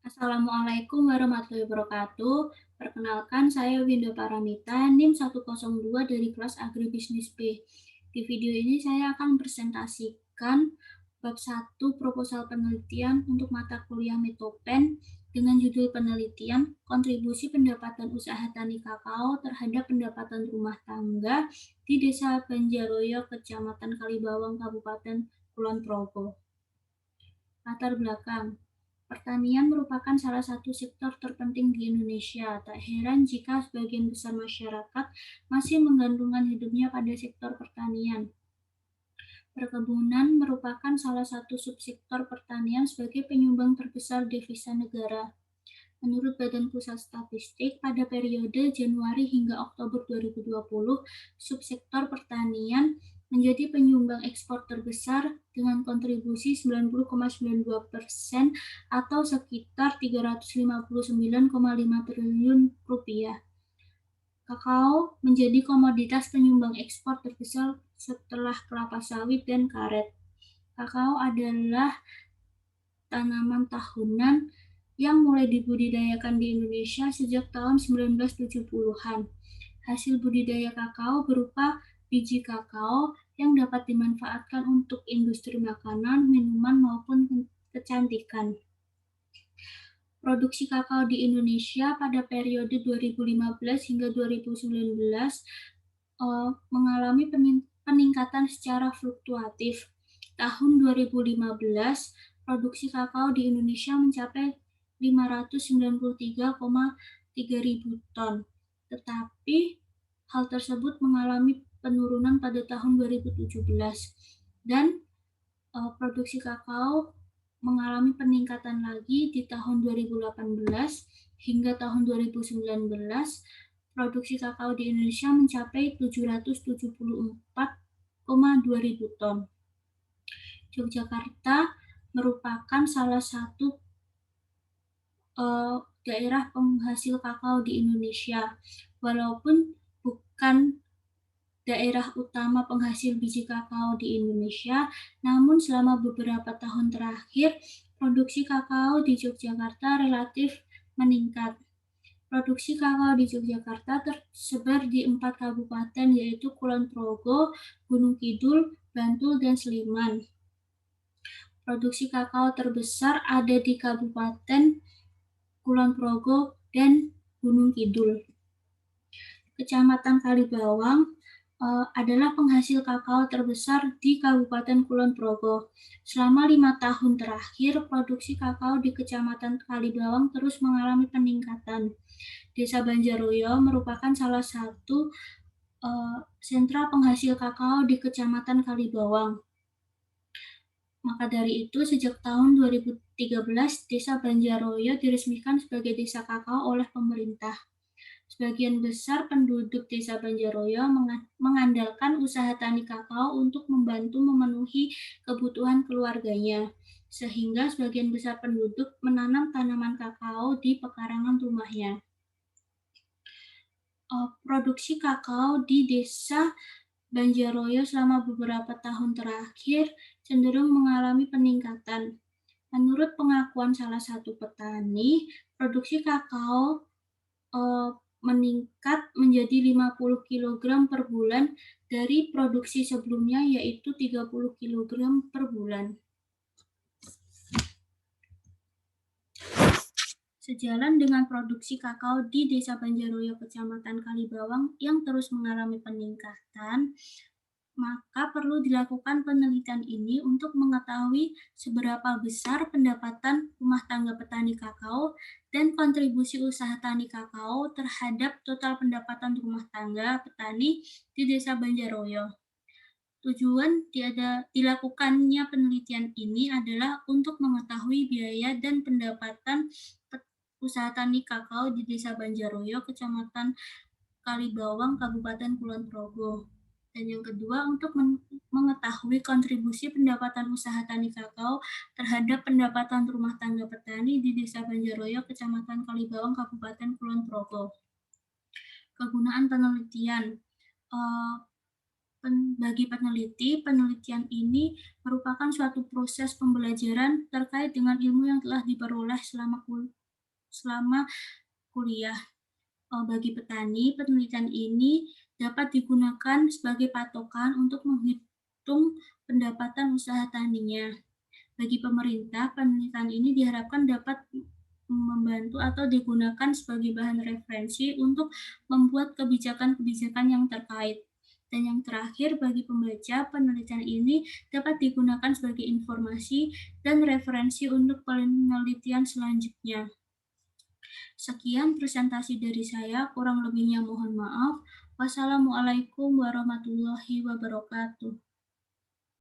Assalamualaikum warahmatullahi wabarakatuh. Perkenalkan, saya Winda Paramita, NIM 102 dari kelas Agribisnis B. Di video ini saya akan presentasikan bab 1 proposal penelitian untuk mata kuliah Metopen dengan judul penelitian kontribusi pendapatan usaha tani kakao terhadap pendapatan rumah tangga di Desa Banjaroyo, Kecamatan Kalibawang, Kabupaten Kulon Progo. Latar belakang. Pertanian merupakan salah satu sektor terpenting di Indonesia. Tak heran jika sebagian besar masyarakat masih menggantungkan hidupnya pada sektor pertanian. Perkebunan merupakan salah satu subsektor pertanian sebagai penyumbang terbesar devisa negara. Menurut Badan Pusat Statistik, pada periode Januari hingga Oktober 2020, subsektor pertanian menjadi penyumbang ekspor terbesar dengan kontribusi 90,92% atau sekitar 359,5 triliun rupiah. Kakao menjadi komoditas penyumbang ekspor terbesar setelah kelapa sawit dan karet. Kakao adalah tanaman tahunan yang mulai dibudidayakan di Indonesia sejak tahun 1970-an. Hasil budidaya kakao berupa biji kakao yang dapat dimanfaatkan untuk industri makanan, minuman, maupun kecantikan. Produksi kakao di Indonesia pada periode 2015 hingga 2019 mengalami peningkatan secara fluktuatif. Tahun 2015, produksi kakao di Indonesia mencapai 593,3 ribu ton. Tetapi hal tersebut mengalami penurunan pada tahun 2017 dan produksi kakao mengalami peningkatan lagi di tahun 2018 hingga tahun 2019. Produksi kakao di Indonesia mencapai 774,2 ribu ton. Yogyakarta merupakan salah satu daerah penghasil kakao di Indonesia. Walaupun bukan daerah utama penghasil biji kakao di Indonesia, namun selama beberapa tahun terakhir, produksi kakao di Yogyakarta relatif meningkat. Produksi kakao di Yogyakarta tersebar di 4 kabupaten, yaitu Kulon Progo, Gunung Kidul, Bantul, dan Sleman. Produksi kakao terbesar ada di Kabupaten Kulon Progo dan Gunung Kidul. Kecamatan Kalibawang adalah penghasil kakao terbesar di Kabupaten Kulon Progo. Selama 5 tahun terakhir, produksi kakao di Kecamatan Kalibawang terus mengalami peningkatan. Desa Banjaroyo merupakan salah satu sentra penghasil kakao di Kecamatan Kalibawang. Maka dari itu, sejak tahun 2013, Desa Banjaroyo diresmikan sebagai desa kakao oleh pemerintah. Sebagian besar penduduk Desa Banjaroyo mengandalkan usaha tani kakao untuk membantu memenuhi kebutuhan keluarganya, sehingga sebagian besar penduduk menanam tanaman kakao di pekarangan rumahnya. Produksi kakao di Desa Banjaroyo selama beberapa tahun terakhir cenderung mengalami peningkatan. Menurut pengakuan salah satu petani, produksi kakao meningkat menjadi 50 kg per bulan dari produksi sebelumnya, yaitu 30 kg per bulan. Sejalan dengan produksi kakao di Desa Banjaroyo, Kecamatan Kalibawang yang terus mengalami peningkatan, maka perlu dilakukan penelitian ini untuk mengetahui seberapa besar pendapatan rumah tangga petani kakao dan kontribusi usaha tani kakao terhadap total pendapatan rumah tangga petani di Desa Banjaroyo. Tujuan dilakukannya penelitian ini adalah untuk mengetahui biaya dan pendapatan usaha tani kakao di Desa Banjaroyo, Kecamatan Kalibawang, Kabupaten Kulon Progo. Dan yang kedua, untuk mengetahui kontribusi pendapatan usaha tani kakao terhadap pendapatan rumah tangga petani di Desa Banjaroyo, Kecamatan Kalibawang, Kabupaten Kulon Progo. Kegunaan penelitian. Bagi peneliti, penelitian ini merupakan suatu proses pembelajaran terkait dengan ilmu yang telah diperoleh selama kuliah. Bagi petani, penelitian ini dapat digunakan sebagai patokan untuk menghitung pendapatan usaha taninya. Bagi pemerintah, penelitian ini diharapkan dapat membantu atau digunakan sebagai bahan referensi untuk membuat kebijakan-kebijakan yang terkait. Dan yang terakhir, bagi pembaca, penelitian ini dapat digunakan sebagai informasi dan referensi untuk penelitian selanjutnya. Sekian presentasi dari saya, kurang lebihnya mohon maaf. Wassalamualaikum warahmatullahi wabarakatuh.